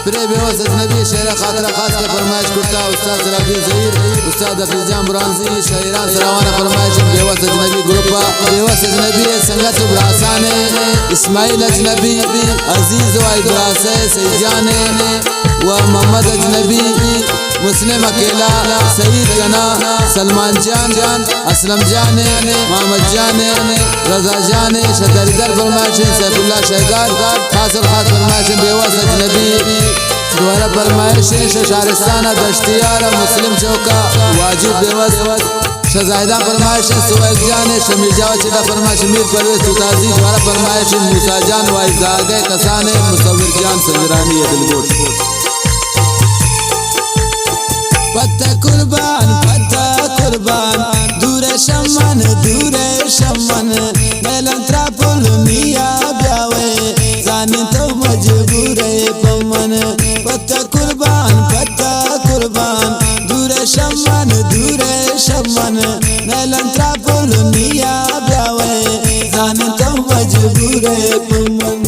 pray Bewas अजनबी शेर खातरा खास के फरमाइश करता उस्ताद सलाउद्दीन ज़हीर उस्ताद हफीज़ ब्रांजी शायरान सरावाना फरमाइश बेवस अजनबी ग्रुपा बेवस अजनबी संगत ब्रासाने इस्माइल अजनबी अजीज व इब्रासे सईजान व मोहम्मद अजनबी मुस्लिम अकेला सईद गना सलमान जान असलम जान मोहम्मद जान रजा जान शदरदर फरमाइश सैफुल्लाह शहगार खासर खास फरमाइश बेवस अजनबी द्वारा फरमाइश शारिस्ताना दश्तियार मुस्लिम चौका वाजिब बेवस शजाहिदा फरमाइश सुवैद जान शमीर जावा चिटा फरमाइश मीर परवेज तुताजी द्वारा फरमाइश मूसा जान वाइजागे कसाने मुसव्विर जान संजरानी दिलगोश पत्ता कुर्बान दूरे शमन मेलन त्रापुल मिया ब्यावे जाने तो मजबूरे पमन पत्ता कुर्बान दूरे शमन मेलन त्रापुल मिया ब्यावे जाने तो मजबूरे पमन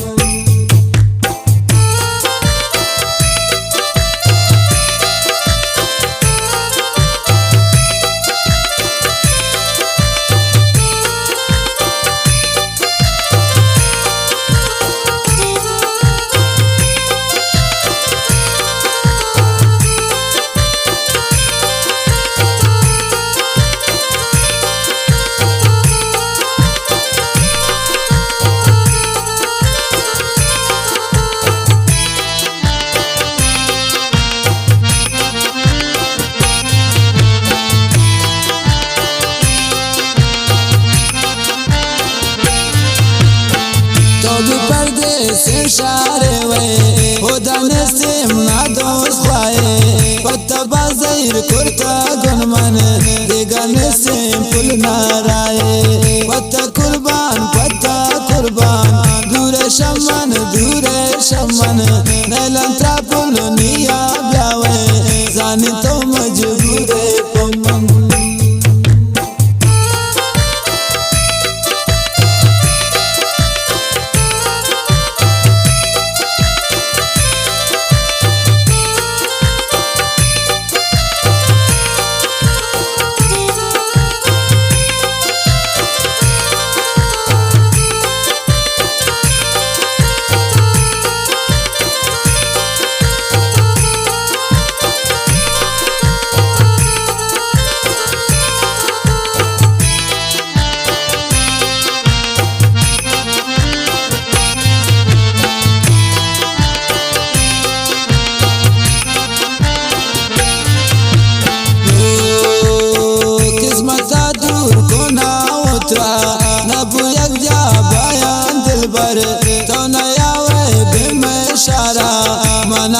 शारे वे होदाने से ना दोस्त खाए पत्ता बाज़ीर कुर्ता गुनमन देगाने से पुल नाराए पत्ता कुर्बान दूरे शमन नैलन त्रापुल निया ब्यावे जाने तो मजबूरे पमन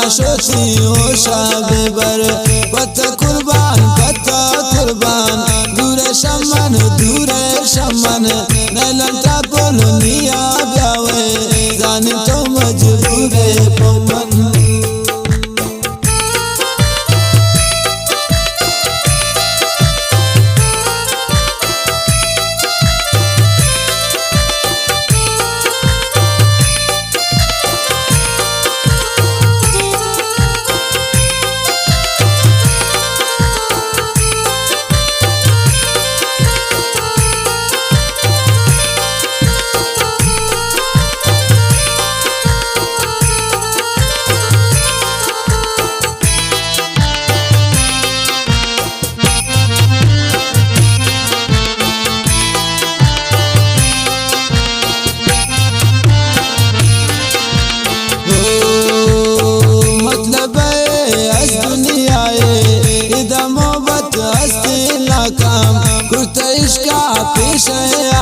शोची हो शाबेबर पत्ता कुर्बान दूरे शमन नैलन त्रापुल निया ब्यावे जाने तो मजबूरे पमन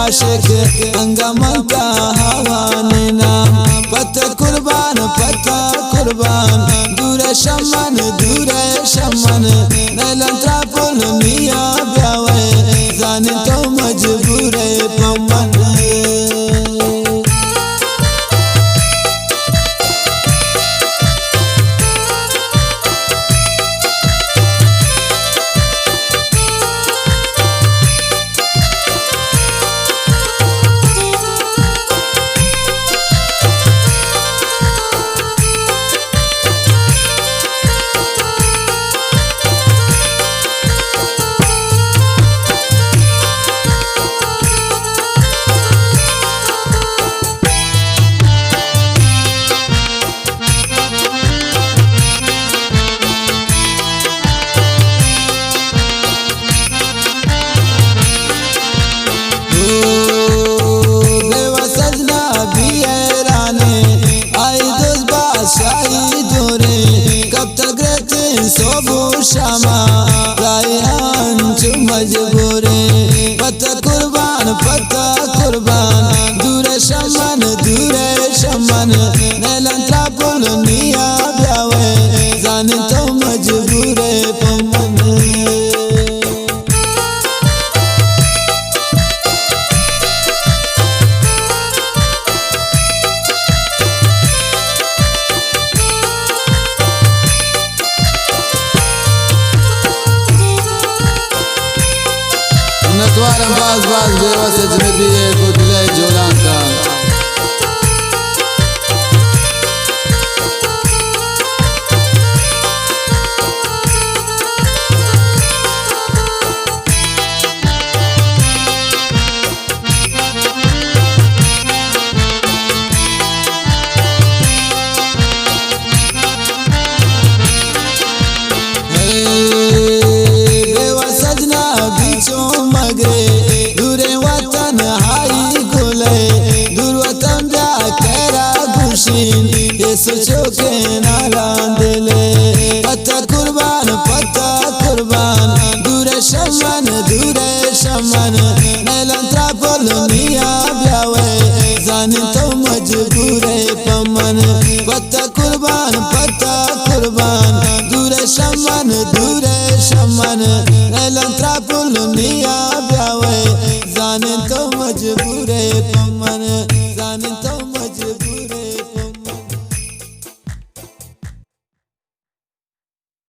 आशिक अंगमन का हवाने नाम पत्ता कुर्बान दूरे शमन नैलन त्रापुल मिया ब्यावे जाने तो मजबूरे पमन बेवस अजनबी कोटले जोलान का सोचो के नाला दिले पत्ता कुर्बान दूरे शमन नैलंत्रा पोलनिया ब्यावे जाने तो मजबूरे पमन पत्ता कुर्बान दूरे शमन नैलंत्रा पोलनिया ब्यावे जाने तो